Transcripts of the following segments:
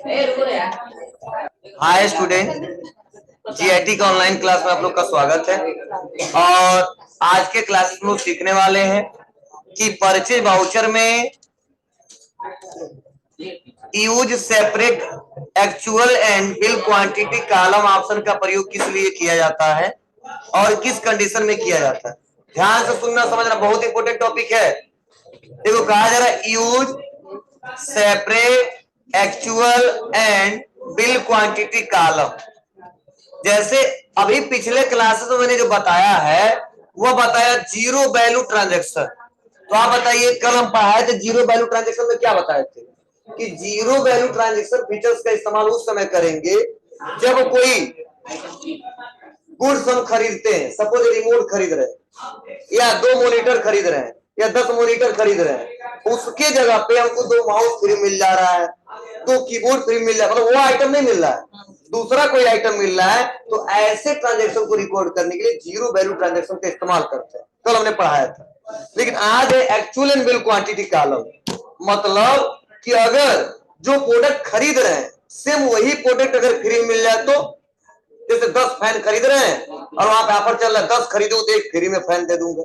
Hi student, GIT का online class में आप लोग का स्वागत है। और आज के क्लास में लोग सीखने वाले हैं कि परचेज वाउचर में use separate actual and bill quantity column option का प्रयोग किस लिए किया जाता है और किस कंडीशन में किया जाता है। ध्यान से सुनना समझना, बहुत इंपॉर्टेंट टॉपिक है। देखो कहा जा रहा है use separate actual and bill quantity column. जैसे अभी पिछले क्लासेस में मैंने जो बताया है वो बताया जीरो वैल्यू ट्रांजैक्शन। तो आप बताइए, कल हम पढ़ाए थे जीरो वैल्यू ट्रांजैक्शन में क्या बताए थे कि जीरो वैल्यू ट्रांजैक्शन फीचर्स का इस्तेमाल उस समय करेंगे जब कोई गुड्स हम खरीदते हैं। सपोज रिमोट खरीद रहे हैं या 2 मॉनिटर खरीद रहे हैं या 10 मॉनिटर खरीद रहे हैं, उसके जगह पे हमको 2 माउस फ्री मिल जा रहा है, 2 कीबोर्ड फ्री मिल रहा है, मतलब वो आइटम नहीं मिल रहा है, दूसरा कोई आइटम मिल रहा है। तो ऐसे ट्रांजैक्शन को रिकॉर्ड करने के लिए जीरो वैल्यू ट्रांजैक्शन का इस्तेमाल करते हैं, कल हमने पढ़ाया था। लेकिन आज है actual and bill quantity column. मतलब कि अगर जो प्रोडक्ट खरीद रहे हैं सेम वही प्रोडक्ट अगर फ्री मिल जाए, तो जैसे 10 फैन खरीद रहे हैं और वहां पे ऑफर चल रहा है, 10 खरीदो तो 1 फ्री में फैन दे दूंगा,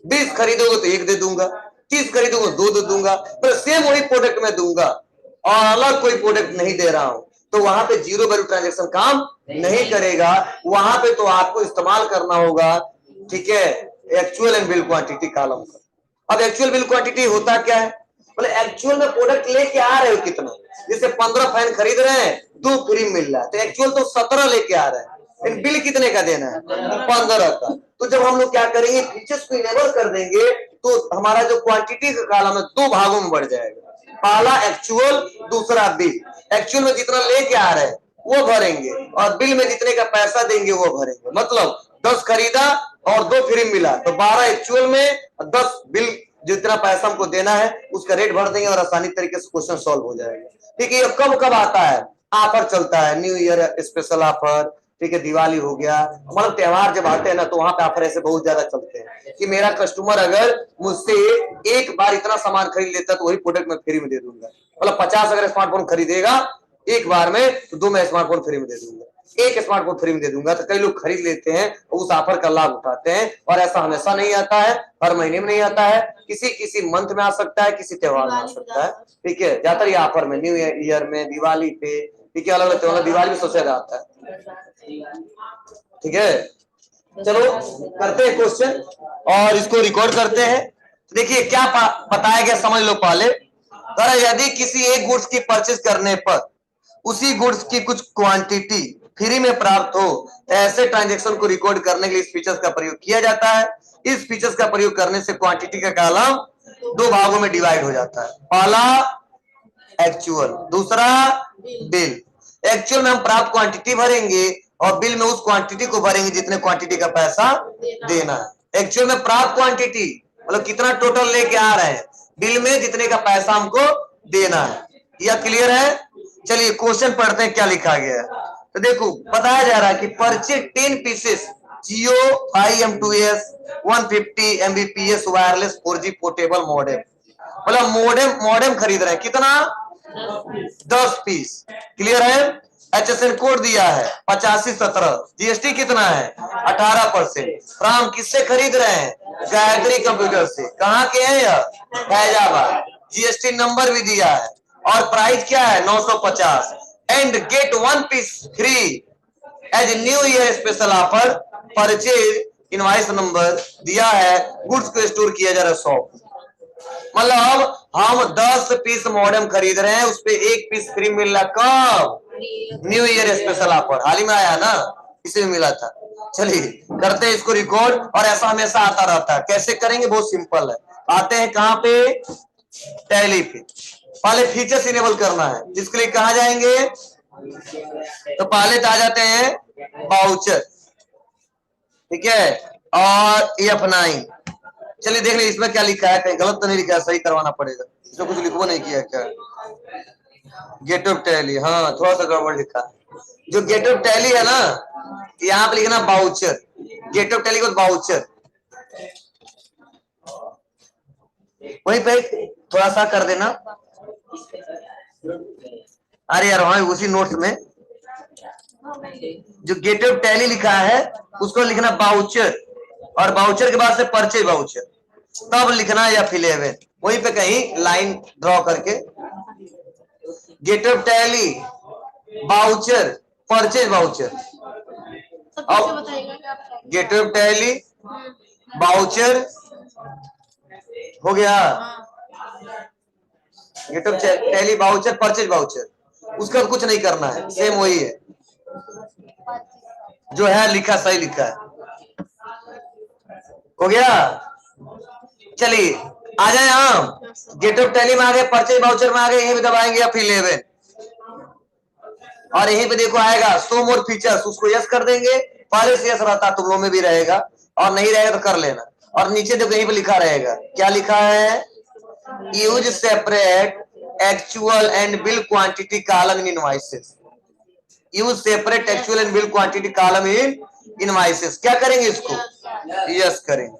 20 खरीदोगे तो 1 दे दूंगा, 30 खरीदोगे 2 दे दूंगा, पर सेम वही प्रोडक्ट में दूंगा और अलग कोई प्रोडक्ट नहीं दे रहा हूं, तो वहां पे जीरो वैल्यू ट्रांजैक्शन काम नहीं करेगा। वहां पे तो आपको इस्तेमाल करना होगा, ठीक है, actual and bill quantity column का। अब एक्चुअल बिल क्वांटिटी होता क्या है, मतलब एक्चुअल में प्रोडक्ट लेके आ रहे हो कितना। जैसे 15 फैन खरीद रहे हैं, 2 फ्री मिल रहा है, तो एक्चुअल तो 17 लेके आ रहे हैं, लेकिन बिल कितने का देना है, 15 का। तो जब हम लोग क्या करेंगे, फीचर्स को इनेबल कर देंगे तो हमारा जो क्वांटिटी का कॉलम है 2 भागों में बढ़ जाएगा। पहला एक्चुअल, दूसरा बिल। एक्चुअल में जितना लेके आ रहे हैं वो भरेंगे और बिल में जितने का पैसा देंगे वो भरेंगे। मतलब 10 खरीदा और 2 फ्री मिला, तो 12 एक्चुअल में, 10 बिल जितना पैसा हमको देना है उसका रेट भर देंगे और आसानी तरीके से क्वेश्चन सॉल्व हो जाएगा। ठीक है, ये कब कब आता है, ऑफर चलता है, न्यू ईयर स्पेशल ऑफर, ठीक है, दिवाली हो गया, मतलब त्योहार जब आते हैं ना तो वहां पे ऑफर ऐसे बहुत ज्यादा चलते हैं कि मेरा कस्टमर अगर मुझसे एक बार इतना सामान खरीद लेता है तो वही प्रोडक्ट मैं फ्री में दे दूंगा। मतलब 50 अगर स्मार्टफोन खरीदेगा एक बार में तो 2 मैं स्मार्टफोन फ्री में दे दूंगा, एक स्मार्टफोन फ्री में दे दूंगा। तो कई लोग खरीद लेते हैं और उस ऑफर का लाभ उठाते हैं। और ऐसा हमेशा नहीं आता है, हर महीने में नहीं आता है, किसी किसी मंथ में आ सकता है, किसी त्योहार में आ सकता है। ठीक है, ज्यादातर ये ऑफर में, न्यू ईयर में, दिवाली पे, ठीक है, अलग अलग त्योहार, दिवाली में सबसे ज्यादा आता है। ठीक है, चलो करते हैं क्वेश्चन और इसको रिकॉर्ड करते हैं। देखिए क्या बताया गया, समझ लो पहले। यदि किसी एक गुड्स की परचेज करने पर उसी गुड्स की कुछ क्वांटिटी फ्री में प्राप्त हो, ऐसे ट्रांजैक्शन को रिकॉर्ड करने के लिए इस फीचर्स का प्रयोग किया जाता है। इस फीचर्स का प्रयोग करने से क्वांटिटी का कॉलम 2 भागों में डिवाइड हो जाता है। पहला एक्चुअल, दूसरा बिल। एक्चुअल में हम प्राप्त क्वांटिटी भरेंगे और बिल में उस क्वांटिटी को भरेंगे जितने क्वांटिटी का पैसा देना है। एक्चुअल में प्राप्त क्वांटिटी मतलब कितना टोटल लेके आ रहे हैं, बिल में जितने का पैसा हमको देना है। यह क्लियर है। चलिए क्वेश्चन पढ़ते हैं क्या लिखा गया है। तो देखो बताया जा रहा है कि परचेज 10 पीसेस जियो IM2S 150 Mbps wireless 4G portable modem. मतलब मॉडेम खरीद रहे हैं, कितना, 10 पीस। क्लियर है। HSN कोड दिया है 8517, जीएसटी कितना है 18%। फ्राम किससे खरीद रहे हैं, गायत्री कंप्यूटर से। कहाँ के हैं यह, फैजाबाद। जीएसटी नंबर भी दिया है और प्राइस क्या है 950। And get 1 piece free as new year special offer. Purchase invoice number दिया है, गुड्स को स्टोर किया जा रहा है 100। मतलब हम 10 पीस मॉडेम खरीद रहे हैं, उस पे 1 पीस फ्री मिल रहा, कब, न्यू ईयर स्पेशल ऑफर। हाल ही में आया ना, इसे मिला था। चलिए करते हैं इसको रिकॉर्ड। और ऐसा हमेशा आता रहता है। कैसे करेंगे, बहुत सिंपल है। आते हैं कहां पे, टैली पे। पहले फीचर्स इनेबल करना है, जिसके लिए कहा जाएंगे, तो पहले तो आ जाते हैं वाउचर, ठीक है, और F9। चलिए देख लीजिए इसमें क्या लिखा है, कहीं गलत तो नहीं लिखा है, सही करवाना पड़ेगा। इसमें कुछ लिखवा नहीं किया क्या, गेट ऑफ टैली, हाँ थोड़ा सा गड़बड़ लिखा है। जो गेट ऑफ टैली है ना, यहाँ पे लिखना वाउचर, गेट ऑफ टैली को वाउचर। वहीं पे थोड़ा सा कर देना, अरे यार वहां उसी नोट्स में जो गेट ऑफ टैली लिखा है उसको लिखना बाउचर, और बाउचर के बाद से परचेज बाउचर, तब लिखना या फिर 11 वहीं पे कहीं लाइन ड्रॉ करके gate of Tally voucher purchase voucher. अब गेट ऑफ टैली बाउचर हो गया, gate of Tally voucher purchase voucher, उसका कुछ नहीं करना है, सेम वही है जो है लिखा, सही लिखा है। हो गया, चलिए आ जाए हम गेट ऑफ टैली में आ गए, परचेज बाउचर में आ गए, यहीं पे दबाएंगे या फिर 11 और यहीं पे देखो आएगा शो मोर फीचर्स, उसको यस कर देंगे। पहले से यस रहता तुम लोग में भी रहेगा, और नहीं रहेगा तो कर लेना। और नीचे देखो यहीं पे लिखा रहेगा, क्या लिखा है, use separate actual and bill quantity column in invoices. Use separate actual and bill quantity column in invoices. क्या करेंगे इसको, यस करेंगे।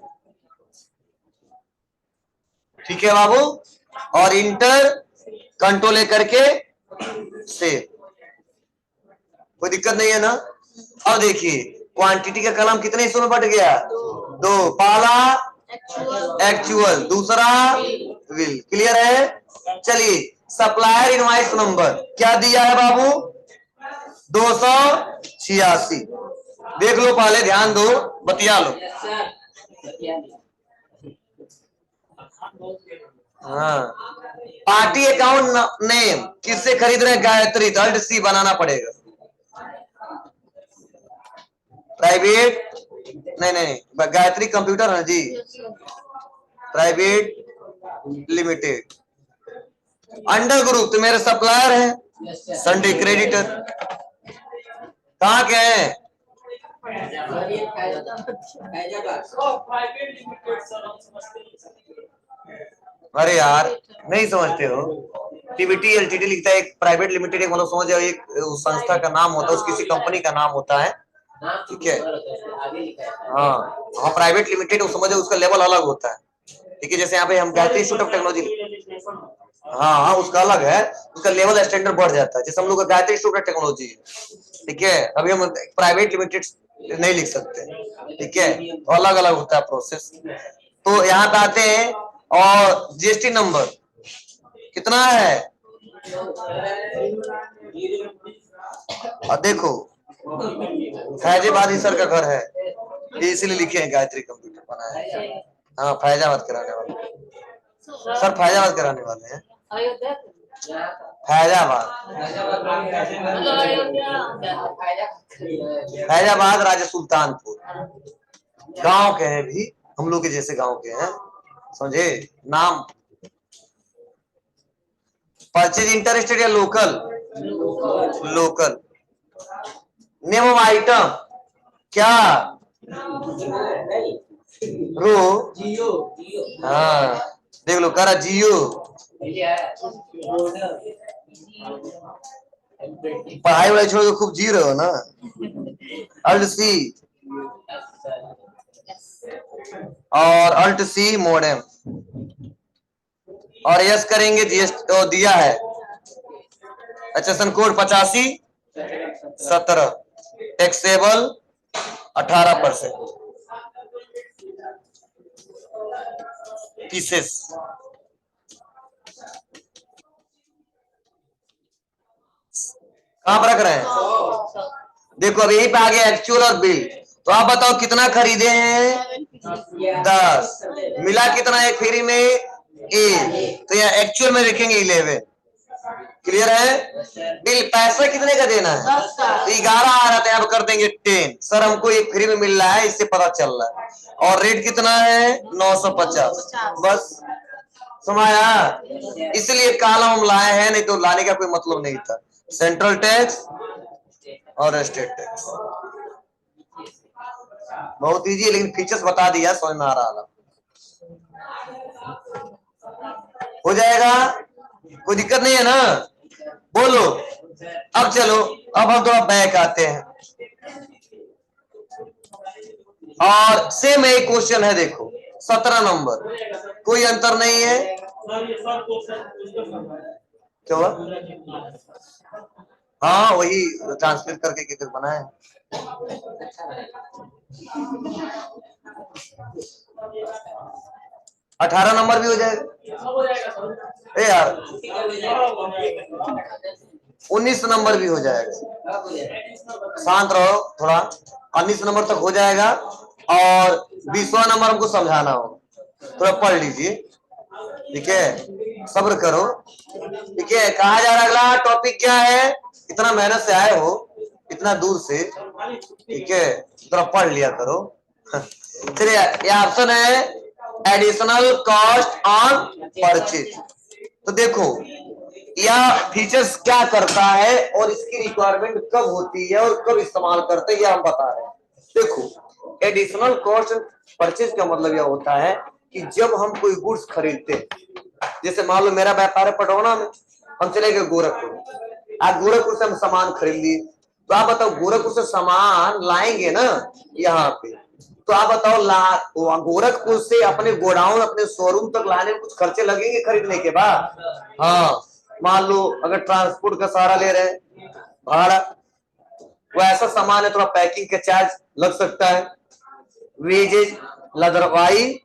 ठीक है बाबू, और इंटर कंट्रोल ए करके सेव, कोई दिक्कत नहीं है ना। अब देखिए क्वांटिटी का कलम कितने हिस्सों में बट गया, 2, पहला एक्चुअल, दूसरा विल। क्लियर है, चलिए सप्लायर इनवॉइस नंबर क्या दिया है बाबू, 286। देख लो पहले, ध्यान दो, बतिया लो। हाँ, पार्टी अकाउंट नेम किससे खरीद रहे हैं, गायत्री, अल्ट सी बनाना पड़ेगा। प्राइवेट नहीं नहीं, गायत्री कंप्यूटर है जी, प्राइवेट लिमिटेड। अंडर ग्रुप तो मेरे सप्लायर है, संडे क्रेडिटर। कहाँ के हैं, अरे यार नहीं समझते हो, टीबीटी एलटीडी लिखता है, एक प्राइवेट लिमिटेड, एक मतलब समझ जाओ एक संस्था का नाम होता है, उस किसी कंपनी का नाम होता है, ठीक है। हाँ हाँ, प्राइवेट लिमिटेड समझो, उसका लेवल अलग होता है, ठीक है। जैसे यहाँ पे हम गायत्री इंस्टीट्यूट ऑफ टेक्नोलॉजी, हाँ हाँ उसका अलग है, उसका लेवल स्टैंडर्ड बढ़ जाता है। जैसे हम लोग का गायत्री इंस्टीट्यूट ऑफ टेक्नोलॉजी, ठीक है, अभी हम प्राइवेट लिमिटेड नहीं लिख सकते, ठीक है, अलग अलग होता है प्रोसेस। तो यहाँ पे आते हैं, और जीएसटी नंबर कितना है, और देखो फैजाबाद ही सर का घर है, इसीलिए लिखे हैं गायत्री कंप्यूटर बनाया है। हाँ फैजाबाद कराने वाले सर, फैजाबाद कराने वाले हैं, फैजाबाद, फैजाबाद राजा सुल्तानपुर गांव के हैं, भी हम लोग के जैसे गांव के हैं, समझे नाम। परचेज इंटरेस्टेड या local, local. Name of item क्या, रो, हाँ देख लो करा जियो, पढ़ाई वाई छोड़ के खूब जी रहे हो ना। अल्ट सी और अल्ट सी मोडेम, और यस करेंगे, जीएसटी तो दिया है, एचएसएन कोड 8517, टैक्सेबल 18%, पीसेस। कहां पर रख रहे हैं, देखो अब यहीं पे आ गया एक्चुअल और बिल। तो आप बताओ कितना खरीदे हैं, 10, मिला कितना है फ्री में, 1, तो यहाँ एक्चुअल में लिखेंगे 11। क्लियर है, बिल पैसा कितने का देना है, तो 11 आ रहा था, यहाँ कर देंगे 10। सर हमको एक फ्री में मिल रहा है, इससे पता चल रहा है, और रेट कितना है 950, बस समाया। इसलिए कॉलम हम लाए हैं, नहीं तो लाने का कोई मतलब नहीं था। सेंट्रल टैक्स और स्टेट टैक्स बहुत इजी है, लेकिन फीचर्स बता दिया, समझ में आ रहा है, हो जाएगा, कोई दिक्कत नहीं है ना, बोलो। अब चलो, अब हम थोड़ा बैक आते हैं, और सेम एक क्वेश्चन है, देखो 17 नंबर, कोई अंतर नहीं है। क्या हुआ? हाँ वही ट्रांसलेट करके किधर बनाए। 18 नंबर भी हो जाएगा। ए यार 19 नंबर भी हो जाएगा। शांत रहो थोड़ा। 19 नंबर तक हो जाएगा और 20वां नंबर हमको समझाना होगा। थोड़ा पढ़ लीजिए, ठीक है, सब्र करो, ठीक है। कहा जा रहा अगला टॉपिक क्या है? इतना मेहनत से आए हो इतना दूर से, ठीक है, थोड़ा पढ़ लिया करो। चलिए ये ऑप्शन है एडिशनल कॉस्ट ऑन परचेज। तो देखो यह फीचर्स क्या करता है और इसकी रिक्वायरमेंट कब होती है और कब इस्तेमाल करते हैं, यह हम बता रहे हैं। देखो एडिशनल कॉस्ट परचेज का मतलब यह होता है कि जब हम कोई गुड्स खरीदते हैं, जैसे मान लो मेरा व्यापार है पटौना में, हम चले गए गोरखपुर, आज गोरखपुर से हम सामान खरीद लिए, तो आप बताओ गोरखपुर से सामान लाएंगे ना यहाँ पे, तो आप बताओ गोरखपुर से अपने गोडाउन अपने शोरूम तक लाने में कुछ खर्चे लगेंगे खरीदने के बाद? हाँ, मान लो अगर ट्रांसपोर्ट का सहारा ले रहे हैं भाड़ा, वो ऐसा सामान है थोड़ा पैकिंग का चार्ज लग सकता है, वेजेज लदरवाई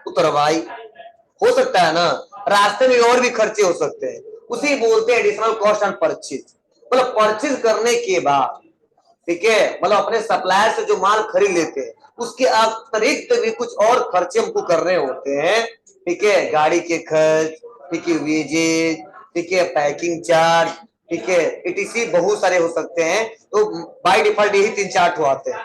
उतरवाई हो सकता है ना, रास्ते में और भी खर्चे हो सकते हैं, उसी बोलते हैं एडिशनल कॉस्ट एंड परचेज। मतलब परचेज करने के बाद, ठीक है, मतलब अपने सप्लायर से जो माल खरीद लेते हैं उसके अतिरिक्त भी कुछ और खर्चे हमको करने होते हैं, ठीक है, गाड़ी के खर्च, ठीक है, वेजेज, ठीक है, पैकिंग चार्ज, ठीक है, इटीसी बहुत सारे हो सकते हैं, तो बाय डिफॉल्ट यही 3-4 ठो आते हैं,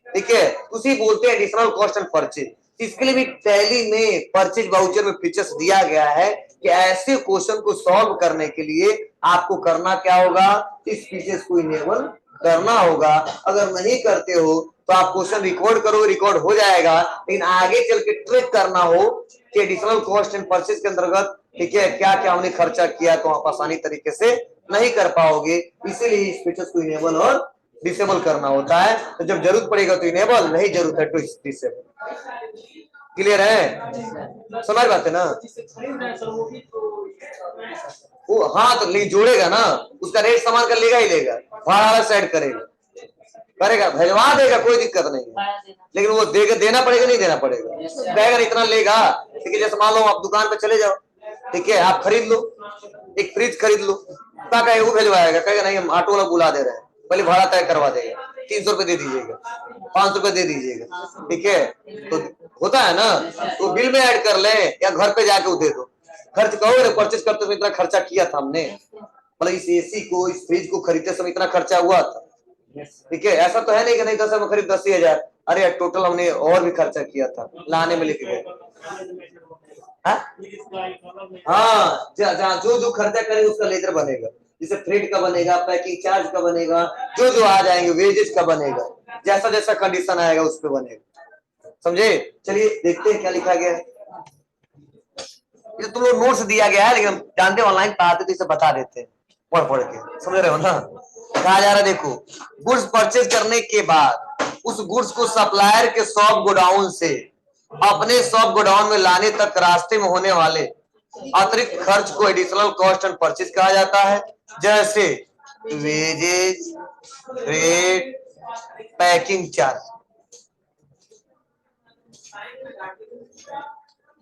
ठीक है, उसी बोलते हैं एडिशनल कॉस्ट एंड परचेज। इसके लिए भी टैली में परचेज वाउचर में फीचर्स दिया गया है कि ऐसे क्वेश्चन को सॉल्व करने के लिए आपको करना क्या होगा, इस फीचर्स को इनेबल करना होगा। अगर नहीं करते हो तो आप क्वेश्चन रिकॉर्ड करो, रिकॉर्ड हो जाएगा, लेकिन आगे चल के ट्रेक करना हो कि एडिशनल कॉस्ट एंड परचेज के अंतर्गत, ठीक है, क्या क्या हमने खर्चा किया, तो आप आसानी तरीके से नहीं कर पाओगे। इसीलिए इस फीचर्स को इनेबल और डिसेबल करना होता है। तो जब जरूरत पड़ेगा तो इनेबल, नहीं जरूरत है तो डिसेबल। क्लियर है? समझ बात है ना? वो हाँ, तो लेकिन जोड़ेगा ना, उसका रेट सामान का लेगा ही लेगा, भाड़ा सेट करेगा, करेगा, भेजवा देगा, कोई दिक्कत नहीं है, लेकिन वो देगा, देना पड़ेगा नहीं देना पड़ेगा, कहेगा इतना लेगा, ठीक है। जैसे मान लो आप दुकान पे चले जाओ, ठीक है, आप खरीद लो, एक फ्रिज खरीद लो, क्या कहेगा, वो भेजवाएगा, कहेगा नहीं हम ऑटो वाला बुला दे रहे हैं, पहले भाड़ा तय करवा देगा, 300 रुपए दे दीजिएगा, 500 रुपए दे दीजिएगा, ठीक है। तो होता है ना, तो बिल में ऐड कर ले या घर पे जाके वो दे दो, खर्च कहो परचेज करते समय इतना खर्चा किया था हमने, मतलब इस एसी को, इस फ्रिज को खरीदते समय इतना खर्चा हुआ था, ठीक है। ऐसा तो है नहीं कि नहीं 10 में खरीद 10,000, अरे टोटल हमने और भी खर्चा किया था, लाने में लेके गए। हाँ, जो जो खर्चा करेंगे उसका लेजर बनेगा, जैसे फ्रेट का बनेगा, पैकिंग चार्ज का बनेगा, जो जो आ जाएंगे, वेजेस का बनेगा, जैसा जैसा कंडीशन आएगा उस पर बनेगा, समझे? चलिए देखते हैं क्या लिखा गया है। ये तुम लोग नोट्स दिया गया है, लेकिन हम जानते ऑनलाइन पढ़ाते तो इसे बता देते हैं पढ़ पढ़ के, समझ रहे हो ना? कहा जा रहा है देखो, गुड्स परचेज करने के बाद उस गुड्स को सप्लायर के शॉप गोडाउन से अपने शॉप गोडाउन में लाने तक रास्ते में होने वाले अतिरिक्त खर्च को एडिशनल कॉस्ट एंड परचेज कहा जाता है, जैसे wages, rate, packing charge.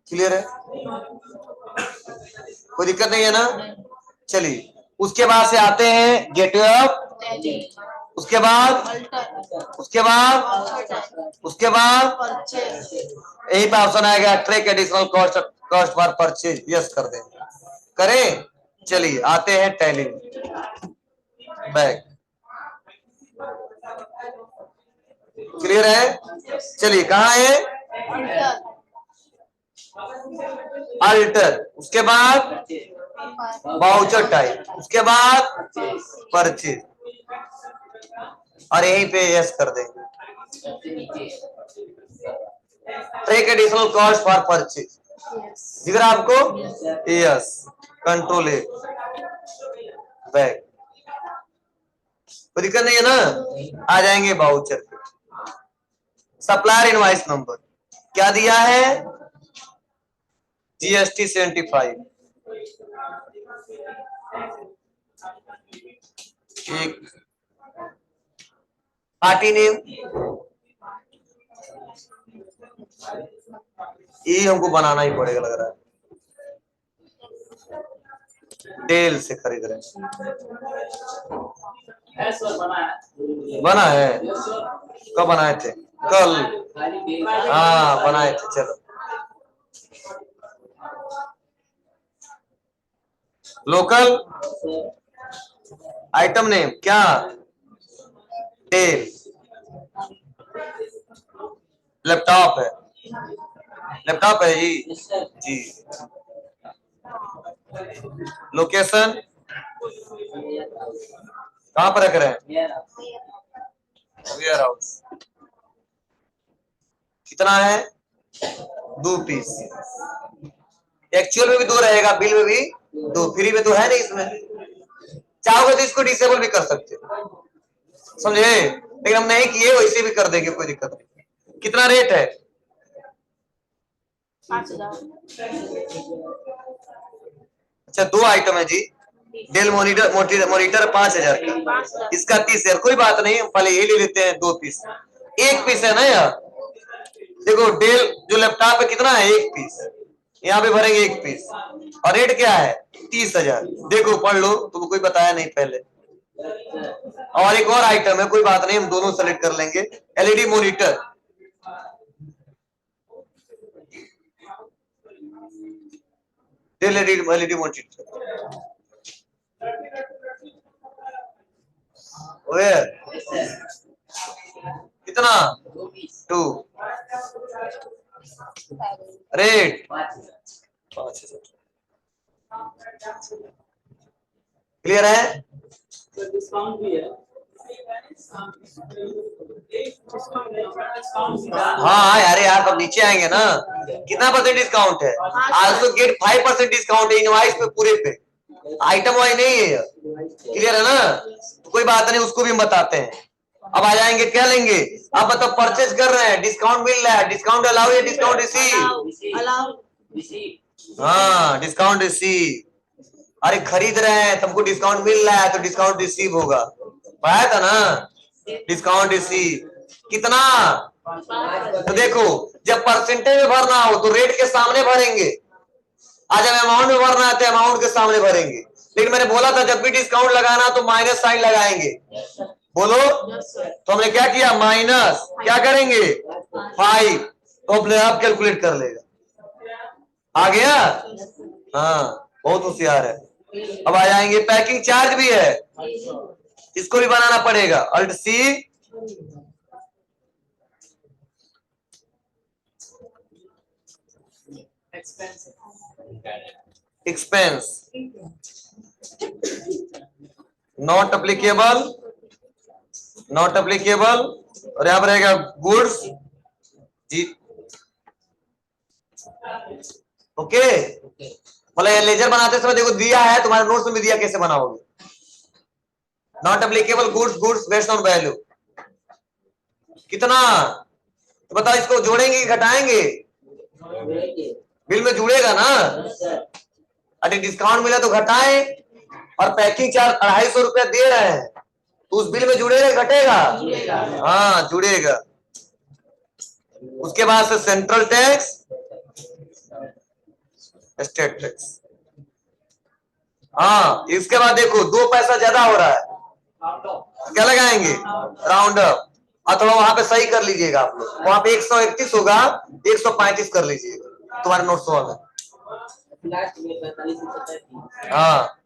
Clear है? कोई दिक्कत नहीं है ना? चलिए उसके बाद से आते हैं गेटवे ऑफ, उसके बाद यही पे ऑप्शन आएगा track additional cost for purchase, yes कर दें, करें। चलिए आते हैं टैली बैक। क्लियर है? चलिए कहाँ है? अल्टर, उसके बाद वाउचर टाइप, उसके बाद परचेज, और यहीं पे यस कर देंगे, track additional cost for purchase, दिख रहा आपको? यस, कंट्रोल ए बैक, कोई दिक्कत नहीं है ना? आ जाएंगे वाउचर पे। सप्लायर इनवॉइस नंबर क्या दिया है? GST 75, एक पार्टी नेम, ये हमको बनाना ही पड़ेगा लग रहा है। डेल से खरीद रहे हैं। बना है, कब बनाए थे? कल। हाँ बनाए थे। चलो लोकल आइटम नेम क्या? डेल। लैपटॉप है, लैपटॉप है जी। जी। लोकेशन कहाँ पर रख रहे हैं? Warehouse. कितना है? 2 पीस। एक्चुअल में भी 2 रहेगा, बिल में भी 2, फ्री में तो है नहीं इसमें। चाहोगे तो इसको डिसेबल भी कर सकते हो, समझे? लेकिन हम नहीं किए, वैसे भी कर देंगे, कोई दिक्कत नहीं। कितना रेट है? 5000। अच्छा 2 आइटम है जी। डेल मॉनिटर मॉनिटर 5000 का, इसका 30,000। कोई बात नहीं, हम पहले ये ले लेते हैं 2 पीस। 1 पीस है ना यार। देखो डेल जो लैपटॉप है कितना है? 1 पीस। यहाँ पे भरेंगे 1 पीस और रेट क्या है? 30,000। देखो पढ़ लो, तुमको कोई बताया नहीं पहले। और एक और आइटम है, कोई बात नहीं, हम दोनों सेलेक्ट कर लेंगे। LED monitor, Dell LED monitor. कितना? 2। रेट 5,000। क्लियर है? डिस्काउंट भी है। हाँ यार यार, अब नीचे आएंगे ना। कितना % डिस्काउंट है? आल्सो गेट 5% डिस्काउंट है इनवॉइस पे, पूरे पे, आइटम वाइज नहीं है। क्लियर है ना? तो कोई बात नहीं, उसको भी हम बताते हैं। अब आ जाएंगे, क्या लेंगे? आप मतलब परचेज कर रहे हैं, डिस्काउंट मिल रहा है, डिस्काउंट अलाउ या डिस्काउंट रिसीव? हाँ डिस्काउंट रिसीव। अरे खरीद रहे हैं, तुमको डिस्काउंट मिल रहा है तो डिस्काउंट रिसीव होगा। पाया था ना? Discount receive. कितना? तो देखो, जब परसेंटेज में भरना हो तो रेट के सामने भरेंगे, आज जब अमाउंट में भरना है तो अमाउंट के सामने भरेंगे। लेकिन मैंने बोला था जब भी डिस्काउंट लगाना तो माइनस साइन लगाएंगे। बोलो। तो हमने क्या किया? माइनस क्या करेंगे? 5। तो अपने आप कैलकुलेट कर लेगा। आ गया? हाँ बहुत होशियार है। अब आ जाएंगे, पैकिंग चार्ज भी है, इसको भी बनाना पड़ेगा। Alt C, expense not applicable, not applicable. और यहां पर रहेगा गुड्स जी। ओके, मतलब ये लेजर बनाते समय देखो दिया है, तुम्हारे नोट्स में दिया, कैसे बनाओगे? Not applicable goods, goods based on value. कितना? तो बताओ, इसको जोड़ेंगे कि घटाएंगे? बिल में जुड़ेगा ना। अरे डिस्काउंट मिला तो घटाए, और पैकिंग चार्ज 250 रुपया दे रहे हैं तो उस बिल में जुड़ेगा घटेगा? हाँ जुड़ेगा। उसके बाद से सेंट्रल टैक्स, स्टेट टैक्स। हाँ इसके बाद देखो 2 पैसा ज्यादा हो रहा है, क्या लगाएंगे? Round up. अथवा वहां पे सही कर लीजिएगा आप लोग, वहां पे 131 होगा, 135 कर लीजिएगा तुम्हारे नोट्स में। हाँ